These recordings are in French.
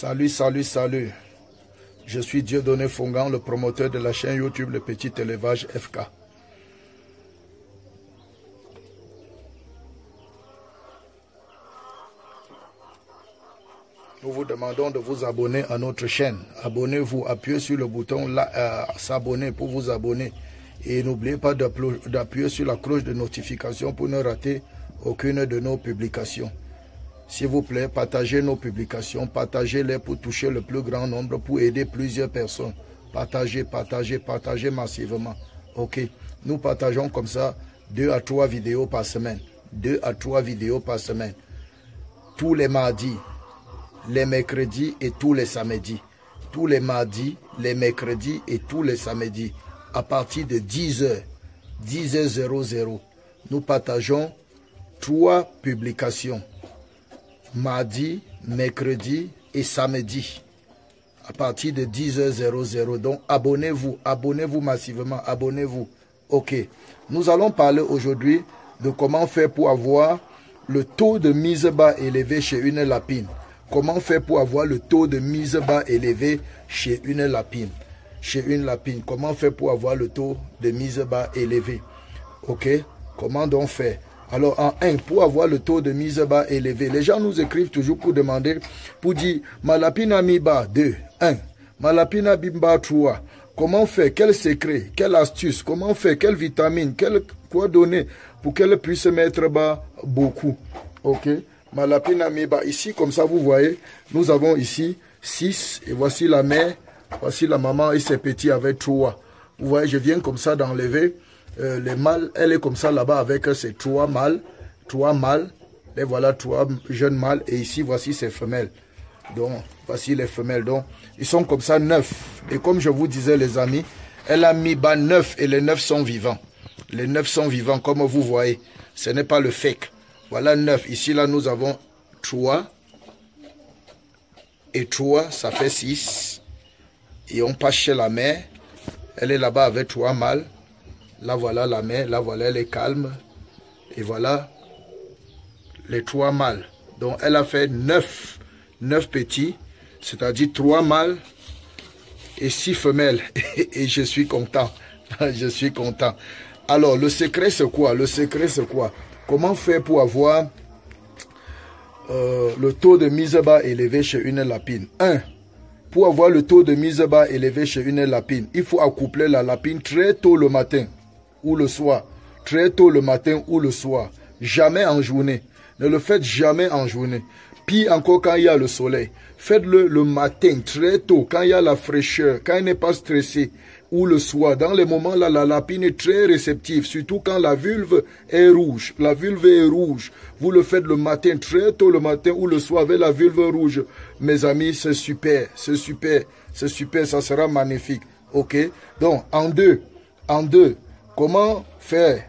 Salut, salut, salut. Je suis Dieudonné Fongan, le promoteur de la chaîne YouTube Le Petit Élevage FK. Nous vous demandons de vous abonner à notre chaîne. Abonnez-vous, appuyez sur le bouton s'abonner pour vous abonner. Et n'oubliez pas d'appuyer sur la cloche de notification pour ne rater aucune de nos publications. S'il vous plaît, partagez nos publications, partagez-les pour toucher le plus grand nombre, pour aider plusieurs personnes. Partagez, partagez, partagez massivement. Ok, nous partageons comme ça 2 à 3 vidéos par semaine. 2 à 3 vidéos par semaine. Tous les mardis, les mercredis et tous les samedis. Tous les mardis, les mercredis et tous les samedis. À partir de 10h, 10h00, nous partageons 3 publications. Mardi, mercredi et samedi. À partir de 10h00. Donc, abonnez-vous. Abonnez-vous massivement. Abonnez-vous. Ok. Nous allons parler aujourd'hui de comment faire pour avoir le taux de mise bas élevé chez une lapine. Comment faire pour avoir le taux de mise bas élevé chez une lapine. Chez une lapine. Comment faire pour avoir le taux de mise bas élevé. Ok. Comment donc faire? Alors, en 1, pour avoir le taux de mise bas élevé, les gens nous écrivent toujours pour demander, pour dire, ma lapine a mis bas 2, 1, ma lapine a mis bas 3. Comment faire? Quel secret? Quelle astuce? Comment faire? Quelle vitamine? Quoi donner pour qu'elle puisse mettre bas beaucoup? Ok? Ma lapine a mis bas. Ici, comme ça, vous voyez, nous avons ici 6, et voici la mère, voici la maman et ses petits avec 3. Vous voyez, je viens comme ça d'enlever. Les mâles, elle est comme ça là-bas avec ses 3 mâles. 3 mâles. Et voilà 3 jeunes mâles. Et ici, voici ses femelles. Donc, voici les femelles. Donc, ils sont comme ça 9. Et comme je vous disais, les amis, elle a mis bas 9 et les 9 sont vivants. Les 9 sont vivants, comme vous voyez. Ce n'est pas le fake. Voilà 9. Ici, là, nous avons 3. Et 3, ça fait 6. Et on passe chez la mère. Elle est là-bas avec 3 mâles. Là, voilà la mère. Là, voilà, elle est calme. Et voilà les 3 mâles. Donc, elle a fait 9 petits. C'est-à-dire 3 mâles et 6 femelles. Et je suis content. Je suis content. Alors, le secret, c'est quoi? Le secret, c'est quoi? Comment faire pour avoir le taux de mise bas élevé chez une lapine? 1. Pour avoir le taux de mise bas élevé chez une lapine, il faut accoupler la lapine très tôt le matin ou le soir. Très tôt le matin ou le soir. Jamais en journée. Ne le faites jamais en journée. Puis encore quand il y a le soleil. Faites-le le matin, très tôt, quand il y a la fraîcheur, quand il n'est pas stressé. Ou le soir. Dans les moments là, la lapine est très réceptive. Surtout quand la vulve est rouge. La vulve est rouge. Vous le faites le matin, très tôt le matin ou le soir avec la vulve rouge. Mes amis, c'est super. C'est super. C'est super. Ça sera magnifique. Ok? Donc, en deux. Comment faire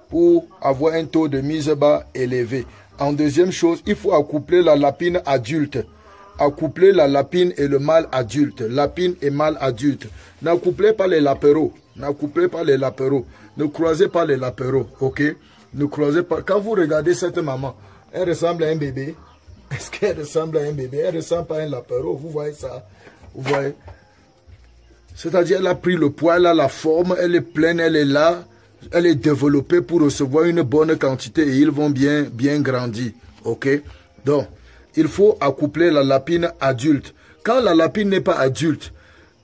pour avoir un taux de mise bas élevé? En deuxième chose, il faut accoupler la lapine adulte. Accoupler la lapine et le mâle adulte. Lapine et mâle adulte. N'accouplez pas les lapéros. N'accouplez pas les lapéros. Ne croisez pas les lapéros. Ok? Ne croisez pas. Quand vous regardez cette maman, elle ressemble à un bébé. Est-ce qu'elle ressemble à un bébé? Elle ne ressemble pas à un lapéro. Vous voyez ça? Vous voyez? C'est-à-dire, elle a pris le poids, elle a la forme, elle est pleine, elle est là, elle est développée pour recevoir une bonne quantité et ils vont bien grandir. Ok? Donc, il faut accoupler la lapine adulte. Quand la lapine n'est pas adulte,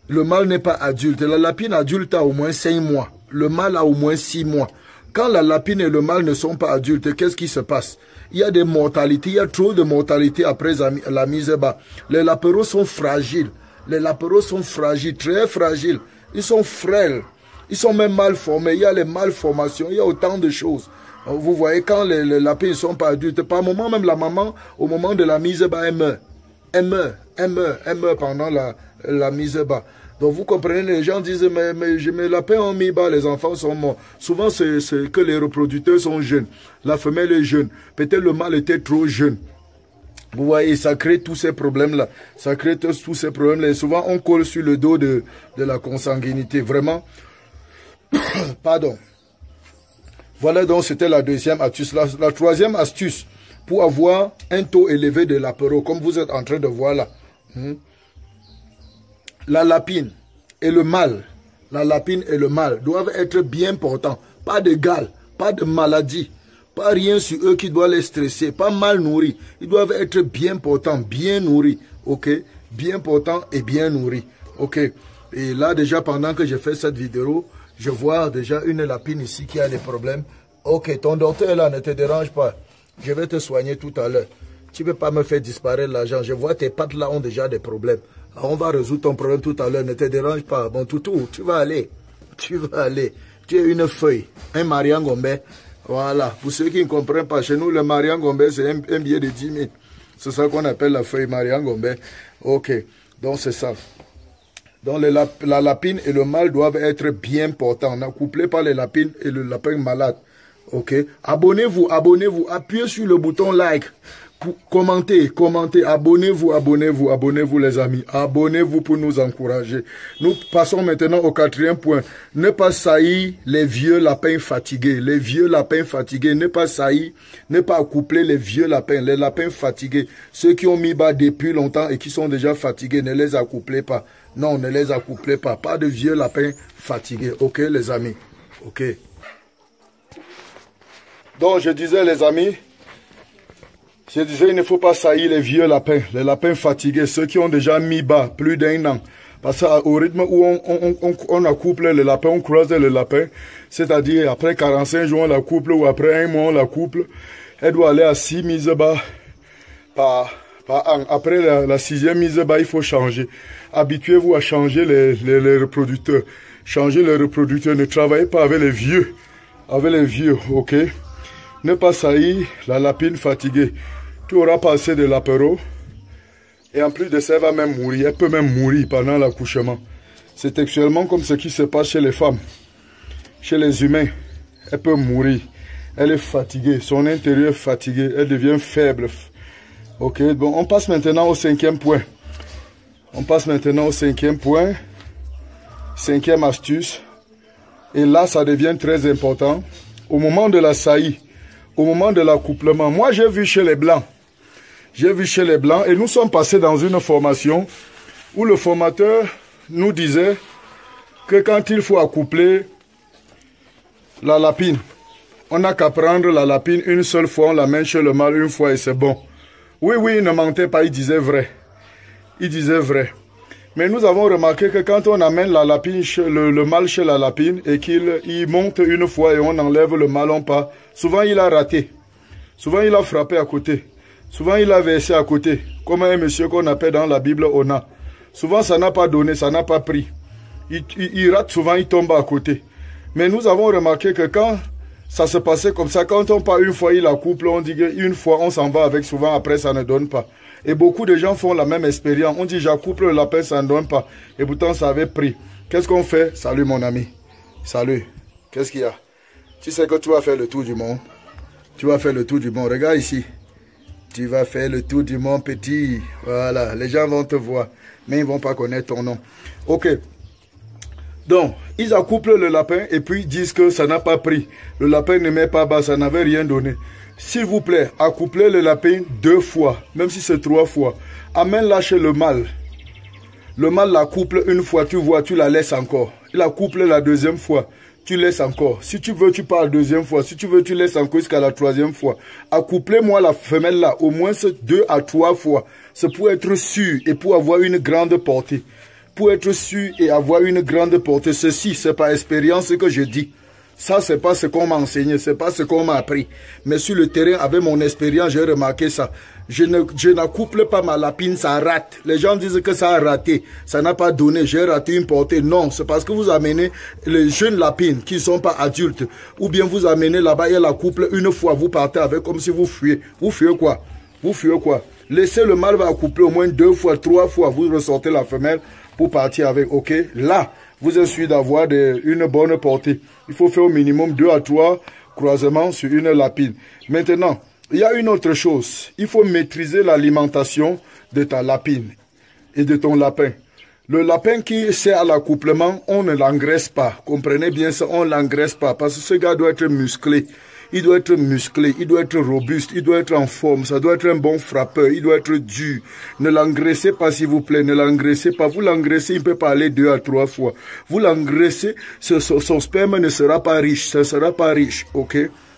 le mâle n'est pas adulte. La lapine adulte a au moins 5 mois. Le mâle a au moins 6 mois. Quand la lapine et le mâle ne sont pas adultes, qu'est-ce qui se passe? Il y a des mortalités, il y a trop de mortalité après la mise bas. Les lapéros sont fragiles. Les lapéros sont fragiles, très fragiles. Ils sont frêles. Ils sont même mal formés. Il y a les malformations. Il y a autant de choses. Vous voyez, quand les lapins ne sont pas adultes, par moment, même la maman, au moment de la mise bas, elle meurt. Elle meurt pendant la mise bas. Donc vous comprenez, les gens disent, mais mes lapins ont mis bas, les enfants sont morts. Souvent, c'est que les reproducteurs sont jeunes. La femelle est jeune. Peut-être le mâle était trop jeune. Vous voyez, ça crée tous ces problèmes-là. Ça crée tous ces problèmes-là. Et souvent, on colle sur le dos de la consanguinité. Vraiment. Pardon. Voilà donc, c'était la deuxième astuce. La troisième astuce, pour avoir un taux élevé de lapéro, comme vous êtes en train de voir là. La lapine et le mâle, la lapine et le mâle doivent être bien portants. Pas de gale, pas de maladie, pas rien sur eux qui doit les stresser, pas mal nourris. Ils doivent être bien portants, bien nourris, ok? Bien portants et bien nourris, ok? Et là déjà, pendant que je fais cette vidéo, je vois déjà une lapine ici qui a des problèmes. Ok, ton docteur là ne te dérange pas. Je vais te soigner tout à l'heure. Tu ne peux pas me faire disparaître l'argent. Je vois tes pattes là ont déjà des problèmes. Alors, on va résoudre ton problème tout à l'heure. Ne te dérange pas. Bon, toutou, tu vas aller. Tu vas aller. Tu es une feuille. Un mariangombe. Voilà. Pour ceux qui ne comprennent pas, chez nous, le mariangombe, c'est un billet de 10 000. C'est ça qu'on appelle la feuille mariangombe. Ok. Donc, c'est ça. Donc, la lapine et le mâle doivent être bien portants. N'accouplez pas les lapines et le lapin malade. Ok, abonnez-vous, abonnez-vous, appuyez sur le bouton like, commentez, abonnez-vous les amis, abonnez-vous pour nous encourager. Nous passons maintenant au 4e point, ne pas saillir les vieux lapins fatigués, ne pas saillir, ne pas accoupler les vieux lapins, les lapins fatigués, ceux qui ont mis bas depuis longtemps et qui sont déjà fatigués, ne les accouplez pas, non, ne les accouplez pas, pas de vieux lapins fatigués, ok les amis, ok. Donc, je disais, les amis, il ne faut pas saillir les vieux lapins, les lapins fatigués, ceux qui ont déjà mis bas plus d'1 an. Parce qu'au rythme où on accouple le lapin, on croise le lapin, c'est-à-dire après 45 jours, on la couple, ou après 1 mois, on la couple, elle doit aller à 6 mises bas par an. Après la 6e mise bas, il faut changer. Habituez-vous à changer les reproducteurs. Changez les reproducteurs, ne travaillez pas avec les vieux, ok? Ne pas saillir la lapine fatiguée. Tu auras passé de l'apéro. Et en plus de ça, elle va même mourir. Elle peut même mourir pendant l'accouchement. C'est actuellement comme ce qui se passe chez les femmes. Chez les humains. Elle peut mourir. Elle est fatiguée. Son intérieur est fatigué. Elle devient faible. Ok, bon, on passe maintenant au 5e point. On passe maintenant au 5e point. 5e astuce. Et là, ça devient très important. Au moment de la saillie, au moment de l'accouplement, moi j'ai vu chez les Blancs, et nous sommes passés dans une formation où le formateur nous disait que quand il faut accoupler la lapine, on n'a qu'à prendre la lapine une seule fois, on la met chez le mâle une fois et c'est bon. Oui, il ne mentait pas, il disait vrai. Mais nous avons remarqué que quand on amène la lapine, le mâle chez la lapine et qu'il monte une fois et on enlève le mâle, on part, souvent il a raté. Souvent il a frappé à côté. Souvent il a versé à côté. Comme un monsieur qu'on appelle dans la Bible Ona. Souvent ça n'a pas donné, ça n'a pas pris. Il rate souvent, il tombe à côté. Mais nous avons remarqué que quand ça se passait comme ça, quand on part une fois, il accouple, on dit qu'une fois on s'en va avec, souvent après ça ne donne pas. Et beaucoup de gens font la même expérience. On dit, j'accouple le lapin, ça ne donne pas. Et pourtant, ça avait pris. Qu'est-ce qu'on fait? Salut, mon ami. Salut. Qu'est-ce qu'il y a? Tu sais que tu vas faire le tour du monde. Tu vas faire le tour du monde. Regarde ici. Tu vas faire le tour du monde, petit. Voilà. Les gens vont te voir. Mais ils ne vont pas connaître ton nom. Ok. Donc, ils accouplent le lapin et puis disent que ça n'a pas pris. Le lapin ne met pas bas, ça n'avait rien donné. S'il vous plaît, accouplez le lapin 2 fois, même si c'est 3 fois. Amène-la chez le mâle. Le mâle la couple une fois, tu vois, tu la laisses encore. Il la couple la 2e fois, tu laisses encore. Si tu veux, tu pars la 2e fois. Si tu veux, tu laisses encore jusqu'à la 3e fois. Accouplez-moi la femelle là, au moins 2 à 3 fois. C'est pour être sûr et pour avoir une grande portée. Pour être sûr et avoir une grande portée. Ceci, c'est par expérience que je dis. Ça, c'est pas ce qu'on m'a enseigné, c'est pas ce qu'on m'a appris. Mais sur le terrain, avec mon expérience, j'ai remarqué ça. Je n'accouple pas ma lapine, ça rate. Les gens disent que ça a raté, ça n'a pas donné, j'ai raté une portée. Non, c'est parce que vous amenez les jeunes lapines qui ne sont pas adultes. Ou bien vous amenez là-bas et la couple une fois, vous partez avec comme si vous fuyez. Vous fuyez quoi? Vous fuyez quoi? Laissez le mâle va accoupler au moins 2 fois, 3 fois, vous ressortez la femelle pour partir avec, ok? Là, vous êtes sûr d'avoir une bonne portée. Il faut faire au minimum 2 à 3 croisements sur une lapine. Maintenant, il y a une autre chose. Il faut maîtriser l'alimentation de ta lapine et de ton lapin. Le lapin qui sert à l'accouplement, on ne l'engraisse pas. Comprenez bien ça, on ne l'engraisse pas. Parce que ce gars doit être musclé. il doit être musclé, il doit être robuste, il doit être en forme, ça doit être un bon frappeur, il doit être dur. Ne l'engraissez pas s'il vous plaît, ne l'engraissez pas. Vous l'engraissez, il peut pas aller 2 à 3 fois. Vous l'engraissez, son sperme ne sera pas riche, ça ne sera pas riche, ok?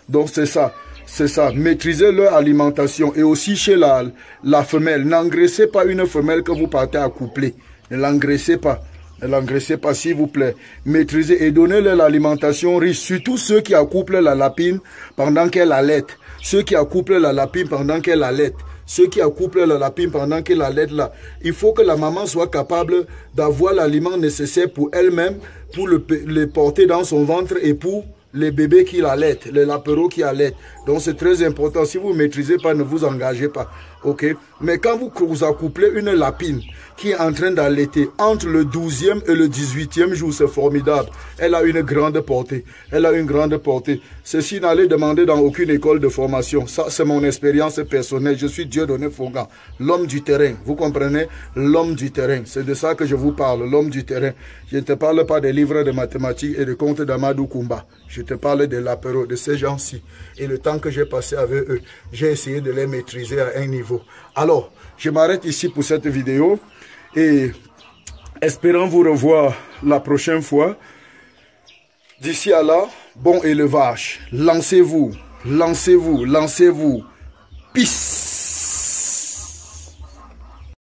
Donc c'est ça. C'est ça, maîtrisez leur alimentation. Et aussi chez la femelle, n'engraissez pas une femelle que vous partez à coupler. Ne l'engraissez pas. Ne l'engraissez pas, s'il vous plaît. Maîtrisez et donnez-leur l'alimentation riche. Surtout ceux qui accouplent la lapine pendant qu'elle allait. Ceux qui accouplent la lapine pendant qu'elle allait. Ceux qui accouplent la lapine pendant qu'elle allait là. Il faut que la maman soit capable d'avoir l'aliment nécessaire pour elle-même, pour le porter dans son ventre et pour les bébés qui l'allaitent, les lapereaux qui allaitent. Donc c'est très important. Si vous ne maîtrisez pas, ne vous engagez pas. Ok? Mais quand vous accouplez une lapine qui est en train d'allaiter entre le 12e et le 18e jour, c'est formidable. Elle a une grande portée. Elle a une grande portée. Ceci n'allait demander dans aucune école de formation. Ça, c'est mon expérience personnelle. Je suis Dieudonné Fongan, l'homme du terrain. Vous comprenez? L'homme du terrain. C'est de ça que je vous parle, l'homme du terrain. Je ne te parle pas des livres de mathématiques et de contes d'Amadou Koumba. Je te parle de l'apéro, de ces gens-ci. Et le temps que j'ai passé avec eux, j'ai essayé de les maîtriser à un niveau. Alors, je m'arrête ici pour cette vidéo. Et espérant vous revoir la prochaine fois. D'ici à là, bon élevage. Lancez-vous, lancez-vous, lancez-vous. Peace.